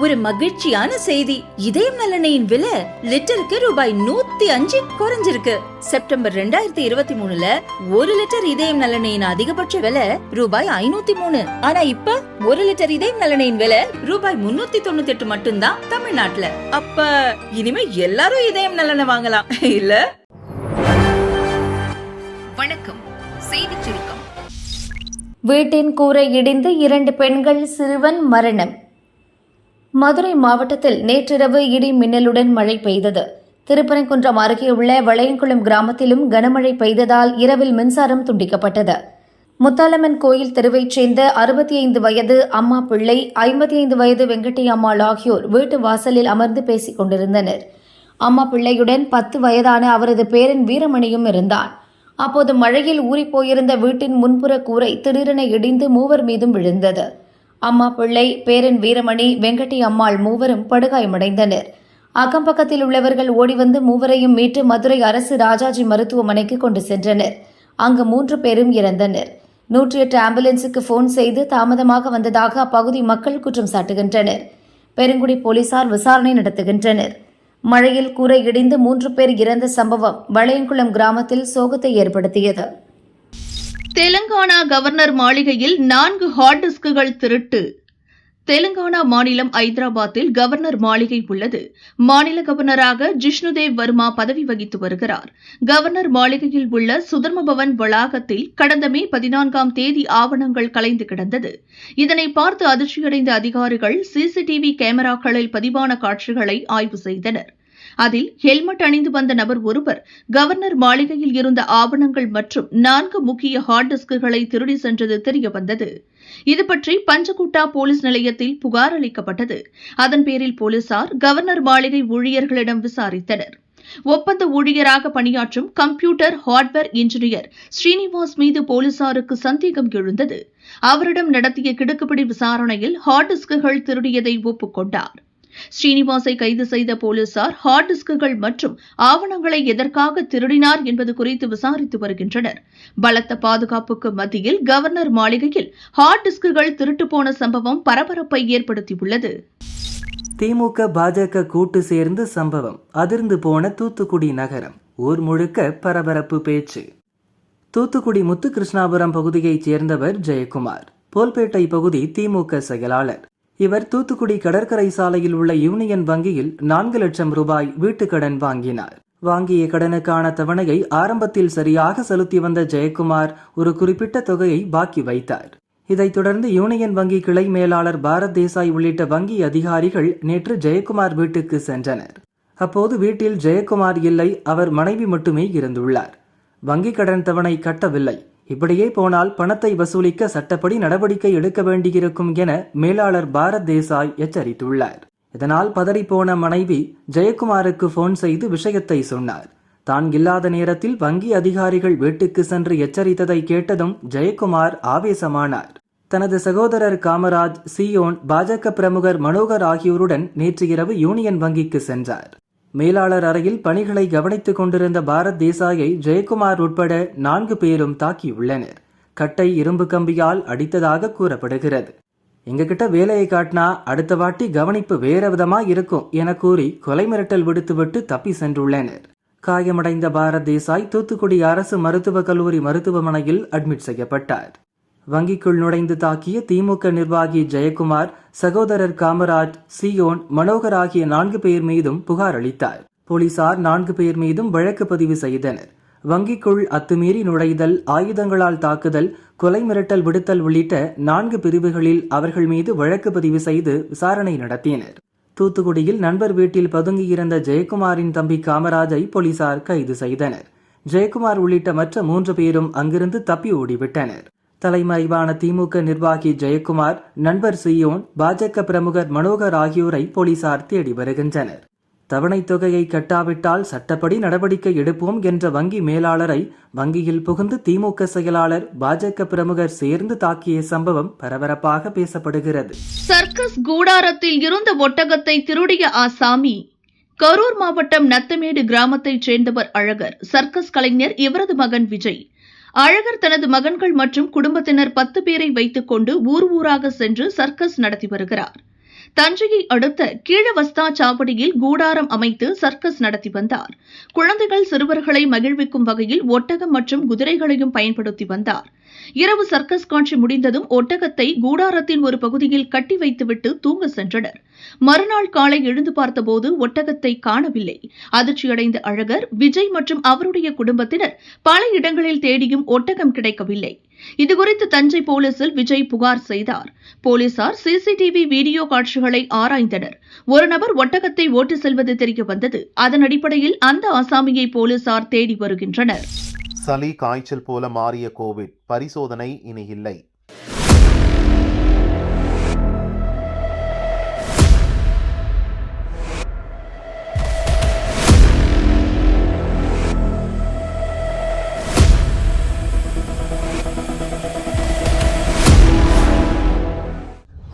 ஒரு மகிழ்ச்சியான செய்தி. இதயம் நல்லெண்ணெயின் விலை லிட்டருக்கு ரூபாய் 105 குறைஞ்சிருக்கு. செப்டம்பர் 2023ல 1 லிட்டர் இதயம் நல்லெண்ணெயின் அதிகபட்ச விலை ரூபாய் 503. ஆனா இப்ப 1 லிட்டர் இதயம் நல்லெண்ணெயின் விலை ரூபாய் 398 மட்டும்தான் தமிழ்நாட்டுல. அப்ப இனிமே எல்லாரும் இதயம் நல்லெண்ணெய் வாங்கலாம் இல்ல? வணக்கம். செய்திச் சுருக்கம். வீட்டின் கூரை இடிந்து 2 பெண்கள், சிறுவன் மரணம். மதுரை மாவட்டத்தில் நேற்றிரவு இடி மின்னலுடன் மழை பெய்தது. திருப்பரங்குன்றம் அருகே உள்ள வளையங்குளம் கிராமத்திலும் கனமழை பெய்ததால் இரவில் மின்சாரம் துண்டிக்கப்பட்டது. முத்தாலம்மன் கோயில் தெருவைச் சேர்ந்த 65 வயது அம்மா பிள்ளை, 55 வயது வெங்கட்டி அம்மாள் ஆகியோர் வீட்டு வாசலில் அமர்ந்து பேசிக் கொண்டிருந்தனர். அம்மா பிள்ளையுடன் 10 வயதான அவரது பேரன் வீரமணியும் இருந்தான். அப்போது மழையில் ஊறிப்போயிருந்த வீட்டின் முன்புற கூரை திடீரென இடிந்து மூவர் மீதும் விழுந்தது. அம்மா பிள்ளை, பேரன் வீரமணி, வெங்கட்டி அம்மாள் மூவரும் படுகாயமடைந்தனர். அக்கம்பக்கத்தில் உள்ளவர்கள் ஓடிவந்து மூவரையும் மீட்டு மதுரை அரசு ராஜாஜி மருத்துவமனைக்கு கொண்டு சென்றனர். அங்கு 3 பேரும் இறந்தனர். 108 ஆம்புலன்ஸுக்கு போன் செய்து தாமதமாக வந்ததாக அப்பகுதி மக்கள் குற்றம் சாட்டுகின்றனர். பெருங்குடி போலீசார் விசாரணை நடத்துகின்றனர். மழையில் கூரை இடிந்து 3 பேர் இறந்த சம்பவம் வளையங்குளம் கிராமத்தில் சோகத்தை ஏற்படுத்தியது. தெலங்கானா கவர்னர் மாளிகையில் 4 ஹார்ட் டிஸ்குகள் திருட்டு. தெலங்கானா மாநிலம் ஐதராபாத்தில் கவர்னர் மாளிகை உள்ளது. மாநில கவர்னராக ஜிஷ்ணுதேவ் வர்மா பதவி வகித்து வருகிறார். கவர்னர் மாளிகையில் உள்ள சுதர்ம பவன் வளாகத்தில் கடந்த மே 14ஆம் தேதி ஆவணங்கள் கலைந்து கிடந்தது. இதனை பார்த்து அதிர்ச்சியடைந்த அதிகாரிகள் சிசிடிவி கேமராக்களில் பதிவான காட்சிகளை ஆய்வு செய்தனர். அதில் ஹெல்மெட் அணிந்து வந்த நபர் ஒருவர் கவர்னர் மாளிகையில் இருந்த ஆவணங்கள் மற்றும் 4 முக்கிய ஹார்ட் டிஸ்குகளை திருடி சென்றது தெரியவந்தது. இதுபற்றி பஞ்சகுட்டா போலீஸ் நிலையத்தில் புகார் அளிக்கப்பட்டது. அதன் பேரில் போலீசார் கவர்னர் மாளிகை ஊழியர்களிடம் விசாரித்தனர். ஒப்பந்த ஊழியராக பணியாற்றும் கம்ப்யூட்டர் ஹார்ட்வேர் இன்ஜினியர் ஸ்ரீனிவாஸ் மீது போலீசாருக்கு சந்தேகம் எழுந்தது. அவரிடம் நடத்திய கிடுக்குப்பிடி விசாரணையில் ஹார்ட் டிஸ்குகள் திருடியதை ஒப்புக்கொண்டார். ஸ்ரீனிவாசை கைது செய்த போலீசார் ஹார்ட் டிஸ்குகள் மற்றும் ஆவணங்களை எதற்காக திருடினார் என்பது குறித்து விசாரித்து வருகின்றனர். பலத்த பாதுகாப்புக்கு மத்தியில் கவர்னர் மாளிகையில் ஹார்ட் டிஸ்குகள் திருட்டு போன சம்பவம் பரபரப்பை ஏற்படுத்தியுள்ளது. திமுக பாஜக கூட்டு சேர்ந்து சம்பவம் அதிர்ந்து போன தூத்துக்குடி நகரம். ஊர் முழுக்க பரபரப்பு பேச்சு. தூத்துக்குடி முத்துகிருஷ்ணாபுரம் பகுதியைச் சேர்ந்தவர் ஜெயக்குமார். போல்பேட்டை பகுதி திமுக செயலாளர். இவர் தூத்துக்குடி கடற்கரை சாலையில் உள்ள யூனியன் வங்கியில் 4 லட்சம் ரூபாய் வீட்டுக்கடன் வாங்கினார். வாங்கிய கடனுக்கான தவணையை ஆரம்பத்தில் சரியாக செலுத்தி வந்த ஜெயக்குமார் ஒரு குறிப்பிட்ட தொகையை பாக்கி வைத்தார். இதைத் தொடர்ந்து யூனியன் வங்கி கிளை மேலாளர் பாரத் தேசாய் உள்ளிட்ட வங்கி அதிகாரிகள் நேற்று ஜெயக்குமார் வீட்டுக்கு சென்றனர். அப்போது வீட்டில் ஜெயக்குமார் இல்லை, அவர் மனைவி மட்டுமே இருந்துள்ளார். வங்கி கடன் தவணை கட்டவில்லை. இப்படியே போனால் பணத்தை வசூலிக்க சட்டப்படி நடவடிக்கை எடுக்க வேண்டியிருக்கும் என மேலாளர் பாரத் தேசாய் எச்சரித்துள்ளார். இதனால் பதறிப்போன மனைவி ஜெயக்குமாருக்கு போன் செய்து விஷயத்தை சொன்னார். தான் இல்லாத நேரத்தில் வங்கி அதிகாரிகள் வீட்டுக்கு சென்று எச்சரித்ததை கேட்டதும் ஜெயக்குமார் ஆவேசமானார். தனது சகோதரர் காமராஜ், சியோன், பாஜக பிரமுகர் மனோகர் ஆகியோருடன் நேற்று இரவு யூனியன் வங்கிக்கு சென்றார். மேலாளர் அறையில் பணிகளை கவனித்துக் கொண்டிருந்த பாரத் தேசாயை ஜெயக்குமார் உட்பட 4 பேரும் தாக்கியுள்ளனர். கட்டை இரும்பு கம்பியால் அடித்ததாக கூறப்படுகிறது. எங்ககிட்ட வேலையை காட்டினா அடுத்த வாட்டி கவனிப்பு வேற விதமா இருக்கும் என கூறி கொலை மிரட்டல் விடுத்துவிட்டு தப்பி சென்றுள்ளனர். காயமடைந்த பாரத் தேசாய் தூத்துக்குடி அரசு மருத்துவக் கல்லூரி மருத்துவமனையில் அட்மிட் செய்யப்பட்டார். வங்கிக்குள் நுழைந்து தாக்கிய திமுக நிர்வாகி ஜெயக்குமார் சகோதரர் காமராஜ், சியோன், மனோகர் ஆகிய 4 பேர் மீதும் புகார் அளித்தார். போலீசார் 4 பேர் மீதும் வழக்கு பதிவு செய்தனர். வங்கிக்குள் அத்துமீறி நுழைதல், ஆயுதங்களால் தாக்குதல், கொலை மிரட்டல் விடுத்தல் உள்ளிட்ட 4 பிரிவுகளில் அவர்கள் மீது வழக்கு பதிவு செய்து விசாரணை நடத்தினர். தூத்துக்குடியில் நண்பர் வீட்டில் பதுங்கியிருந்த ஜெயக்குமாரின் தம்பி காமராஜை போலீசார் கைது செய்தனர். ஜெயக்குமார் உள்ளிட்ட மற்ற 3 பேரும் அங்கிருந்து தப்பி ஓடிவிட்டனர். தலைமறைவான திமுக நிர்வாகி ஜெயக்குமார், நண்பர் சியோன், பாஜக பிரமுகர் மனோகர் ஆகியோரை போலீசார் தேடி வருகின்றனர். தவணைத் தொகையை கட்டாவிட்டால் சட்டப்படி நடவடிக்கை எடுப்போம் என்ற வங்கி மேலாளரை வங்கியில் புகுந்து திமுக செயலாளர், பாஜக பிரமுகர் சேர்ந்து தாக்கிய சம்பவம் பரபரப்பாக பேசப்படுகிறது. சர்க்கஸ் கூடாரத்தில் இருந்த ஒட்டகத்தை திருடிய ஆசாமி. கரூர் மாவட்டம் நத்தமேடு கிராமத்தைச் சேர்ந்தவர் அழகர். சர்க்கஸ் கலைஞர் இவரது மகன் விஜய். அழகர் தனது மகன்கள் மற்றும் குடும்பத்தினர் 10 பேரை வைத்துக் கொண்டு ஊர் ஊராக சென்று சர்க்கஸ் நடத்தி வருகிறார். தஞ்சையை அடுத்த கீழவஸ்தா சாவடியில் கூடாரம் அமைத்து சர்க்கஸ் நடத்தி வந்தார். குழந்தைகள் சிறுவர்களை மகிழ்விக்கும் வகையில் ஒட்டகம் மற்றும் குதிரைகளையும் பயன்படுத்தி வந்தார். இரவு சர்க்கஸ் காட்சி முடிந்ததும் ஒட்டகத்தை கூடாரத்தின் ஒரு பகுதியில் கட்டி வைத்துவிட்டு தூங்க சென்றனர். மறுநாள் காலை எழுந்து பார்த்தபோது ஒட்டகத்தை காணவில்லை. அதிர்ச்சியடைந்த அழகர், விஜய் மற்றும் அவருடைய குடும்பத்தினர் பல இடங்களில் தேடியும் ஒட்டகம் கிடைக்கவில்லை. இதுகுறித்து தஞ்சை போலீசில் விஜய் புகார் செய்தார். போலீசார் சிசிடிவி வீடியோ காட்சிகளை ஆராய்ந்தனர். ஒரு நபர் ஒட்டகத்தை ஓட்டி செல்வது தெரிய வந்தது. அதன் அடிப்படையில் அந்த ஆசாமியை போலீசார் தேடி வருகின்றனர். சளி, காய்ச்சல் போல மாறிய கோவிட் பரிசோதனை இனி இல்லை.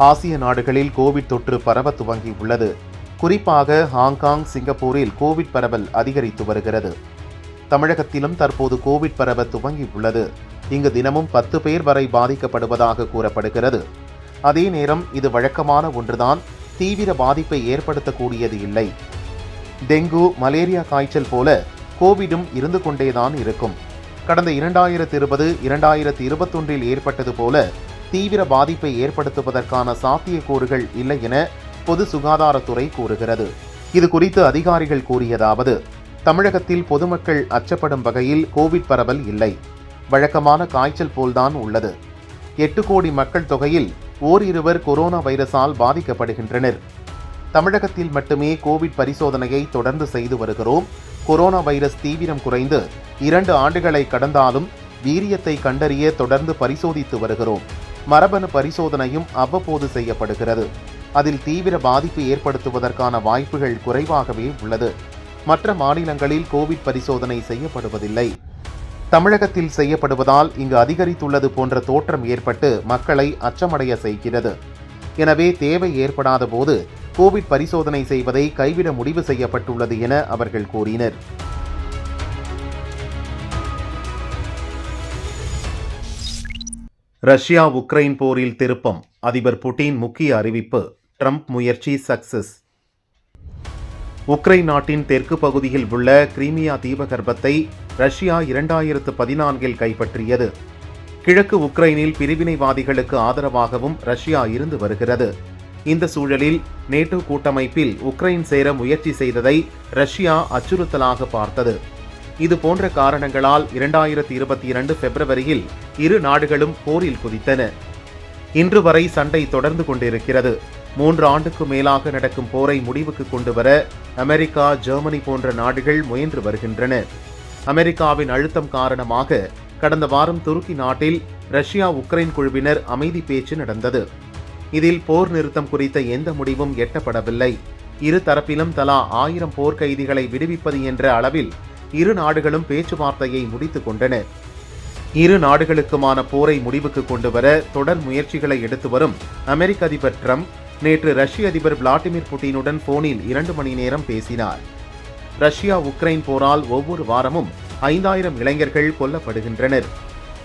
ஆசிய நாடுகளில் கோவிட் தொற்று பரவ துவங்கியுள்ளது. குறிப்பாக ஹாங்காங், சிங்கப்பூரில் கோவிட் பரவல் அதிகரித்து வருகிறது. தமிழகத்திலும் தற்போது கோவிட் பரவ துவங்கியுள்ளது. இங்கு தினமும் 10 பேர் வரை பாதிக்கப்படுவதாக கூறப்படுகிறது. அதே நேரம் இது வழக்கமான ஒன்றுதான், தீவிர பாதிப்பை ஏற்படுத்தக்கூடியது இல்லை. டெங்கு, மலேரியா காய்ச்சல் போல கோவிடும் இருந்து கொண்டேதான் இருக்கும். கடந்த 2020, 2021 ஏற்பட்டது போல தீவிர பாதிப்பை ஏற்படுத்துவதற்கான சாத்தியக்கூறுகள் இல்லை என பொது சுகாதாரத்துறை கூறுகிறது. இது குறித்து அதிகாரிகள் கூறியதாவது: தமிழகத்தில் பொதுமக்கள் அச்சப்படும் வகையில் கோவிட் பரவல் இல்லை. வழக்கமான காய்ச்சல் போல்தான் உள்ளது. 8 கோடி மக்கள் தொகையில் ஓரிருவர் கொரோனா வைரஸால் பாதிக்கப்படுகின்றனர். தமிழகத்தில் மட்டுமே கோவிட் பரிசோதனையை தொடர்ந்து செய்து வருகிறோம். கொரோனா வைரஸ் தீவிரம் குறைந்து 2 ஆண்டுகளை கடந்தாலும் வீரியத்தை கண்டறிய தொடர்ந்து பரிசோதித்து வருகிறோம். மரபணு பரிசோதனையும் அவ்வப்போது செய்யப்படுகிறது. அதில் தீவிர பாதிப்பு ஏற்படுத்துவதற்கான வாய்ப்புகள் குறைவாகவே உள்ளது. மற்ற மாநிலங்களில் கோவிட் பரிசோதனை செய்யப்படுவதில்லை. தமிழகத்தில் செய்யப்படுவதால் இங்கு அதிகரித்துள்ளது போன்ற தோற்றம் ஏற்பட்டு மக்களை அச்சமடைய செய்கிறது. எனவே தேவை ஏற்படாத போது கோவிட் பரிசோதனை செய்வதை கைவிட முடிவு செய்யப்பட்டுள்ளது என அவர்கள் கூறினர். ரஷ்யா உக்ரைன் போரில் திருப்பம். அதிபர் புட்டின் முக்கிய அறிவிப்பு. ட்ரம்ப் முயற்சி சக்சஸ். உக்ரைன் நாட்டின் தெற்கு பகுதியில் உள்ள கிரீமியா தீபகற்பத்தை ரஷ்யா 2014 கைப்பற்றியது. கிழக்கு உக்ரைனில் பிரிவினைவாதிகளுக்கு ஆதரவாகவும் ரஷ்யா இருந்து வருகிறது. இந்த சூழலில் நேட்டோ கூட்டமைப்பில் உக்ரைன் சேர முயற்சி செய்ததை ரஷ்யா அச்சுறுத்தலாக பார்த்தது. இது போன்ற காரணங்களால் 2022 பிப்ரவரியில் இரு நாடுகளும் போரில் குதித்தன. இன்று வரை சண்டை தொடர்ந்து கொண்டிருக்கிறது. 3 ஆண்டுக்கு மேலாக நடக்கும் போரை முடிவுக்கு கொண்டுவர அமெரிக்கா, ஜெர்மனி போன்ற நாடுகள் முயன்று வருகின்றன. அமெரிக்காவின் அழுத்தம் காரணமாக கடந்த வாரம் துருக்கி நாட்டில் ரஷ்யா உக்ரைன் குழுவினர் அமைதி பேச்சு நடந்தது. இதில் போர் நிறுத்தம் குறித்த எந்த முடிவும் எட்டப்படவில்லை. இரு தரப்பிலும் தலா 1000 போர்க்கைதிகளை விடுவிப்பது என்ற அளவில் இரு நாடுகளும் பேச்சுவார்த்தையை முடித்துக் கொண்டன. இரு நாடுகளுக்குமான போரை முடிவுக்கு கொண்டுவர தொடர் முயற்சிகளை எடுத்து வரும் அமெரிக்க அதிபர் ட்ரம்ப் நேற்று ரஷ்ய அதிபர் விளாடிமிர் புட்டினுடன் போனில் 2 மணி நேரம் பேசினார். ரஷ்யா உக்ரைன் போரால் ஒவ்வொரு வாரமும் 5000 இளைஞர்கள் கொல்லப்படுகின்றனர்.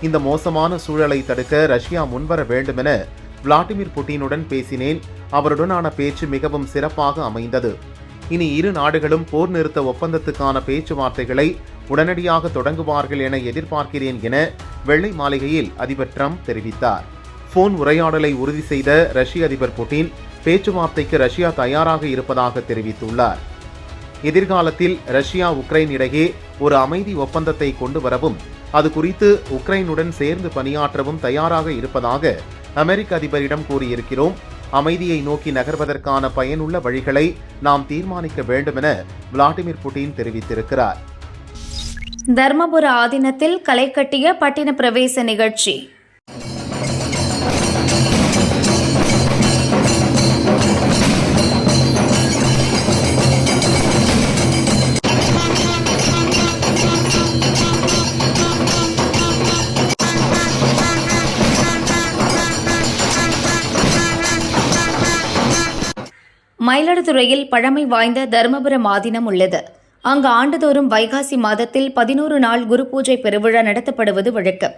இந்த மோசமான சூழலை தடுக்க ரஷ்யா முன்வர வேண்டுமென விளாடிமிர் புட்டினுடன் பேசினேன். அவருடனான பேச்சு மிகவும் சிறப்பாக அமைந்தது. இனி இரு நாடுகளும் போர் நிறுத்த ஒப்பந்தத்துக்கான பேச்சுவார்த்தைகளை உடனடியாக தொடங்குவார்கள் என எதிர்பார்க்கிறேன் என வெள்ளை மாளிகையில் அதிபர் ட்ரம்ப் தெரிவித்தார். போன் உரையாடலை உறுதி செய்த ரஷ்ய அதிபர் புட்டின் பேச்சுவார்த்தைக்கு ரஷ்யா தயாராக இருப்பதாக தெரிவித்துள்ளார். எதிர்காலத்தில் ரஷ்யா உக்ரைன் இடையே ஒரு அமைதி ஒப்பந்தத்தை கொண்டு வரவும் அது குறித்து உக்ரைனுடன் சேர்ந்து பணியாற்றவும் தயாராக இருப்பதாக அமெரிக்க அதிபரிடம் கூறியிருக்கிறோம். அமைதியை நோக்கி நகர்வதற்கான பயனுள்ள வழிகளை நாம் தீர்மானிக்க வேண்டும் என விளாடிமிர் புட்டின் தெரிவித்திருக்கிறார். தர்மபுர ஆதீனத்தில் களை கட்டிய பட்டின பிரவேச நிகழ்ச்சி. மயிலாடுதுறையில் பழமை வாய்ந்த தர்மபுரம் ஆதீனம் உள்ளது. அங்கு ஆண்டுதோறும் வைகாசி மாதத்தில் 11 நாள் குரு பூஜை பெருவிழா நடத்தப்படுவது வழக்கம்.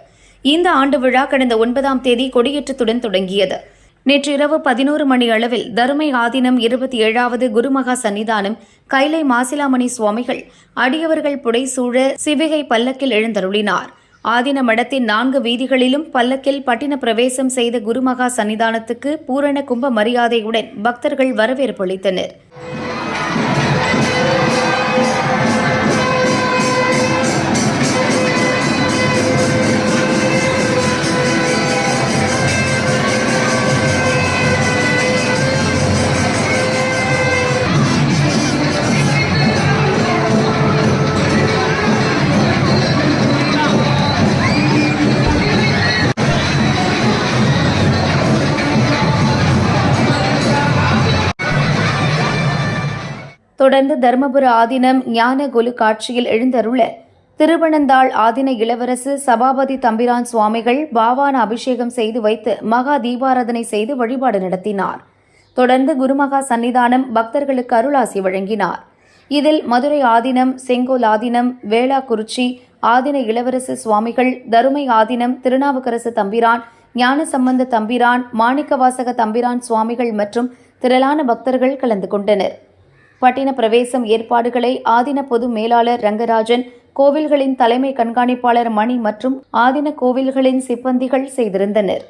இந்த ஆண்டு விழா கடந்த 9ஆம் தேதி கொடியேற்றத்துடன் தொடங்கியது. நேற்றிரவு 11 மணி அளவில் தருமை ஆதீனம் 27வது குருமகா சன்னிதானம் கைலை மாசிலாமணி சுவாமிகள் அடியவர்கள் புடைசூழ சிவிகை பல்லக்கில் எழுந்தருளினார். ஆதீன மடத்தின் 4 வீதிகளிலும் பல்லக்கில் பட்டின பிரவேசம் செய்த குருமகா சன்னிதானத்துக்கு பூரண கும்ப மரியாதையுடன் பக்தர்கள் வரவேற்பு அளித்தனர். தொடர்ந்து தர்மபுர ஆதீனம் ஞான குலு காட்சியில் எழுந்தருள திருவனந்தாள் ஆதீன இளவரசு சபாபதி தம்பிரான் சுவாமிகள் பாவான அபிஷேகம் செய்து வைத்து மகா தீபாராதனை செய்து வழிபாடு நடத்தினார். தொடர்ந்து குருமகா சன்னிதானம் பக்தர்களுக்கு அருளாசி வழங்கினார். இதில் மதுரை ஆதீனம், செங்கோல் ஆதீனம், வேளாக்குறிச்சி ஆதீன இளவரசு சுவாமிகள், தருமை ஆதீனம் திருநாவுக்கரசு தம்பிரான், ஞானசம்பந்த தம்பிரான், மாணிக்கவாசக தம்பிரான் சுவாமிகள் மற்றும் திரளான பக்தர்கள் கலந்து கொண்டனர். பட்டின பிரவேசம் ஏற்பாடுகளை ஆதீன பொது மேலாளர் ரங்கராஜன், கோவில்களின் தலைமை கண்காணிப்பாளர் மணி மற்றும் ஆதீன கோவில்களின் சிப்பந்திகள் செய்திருந்தனர்.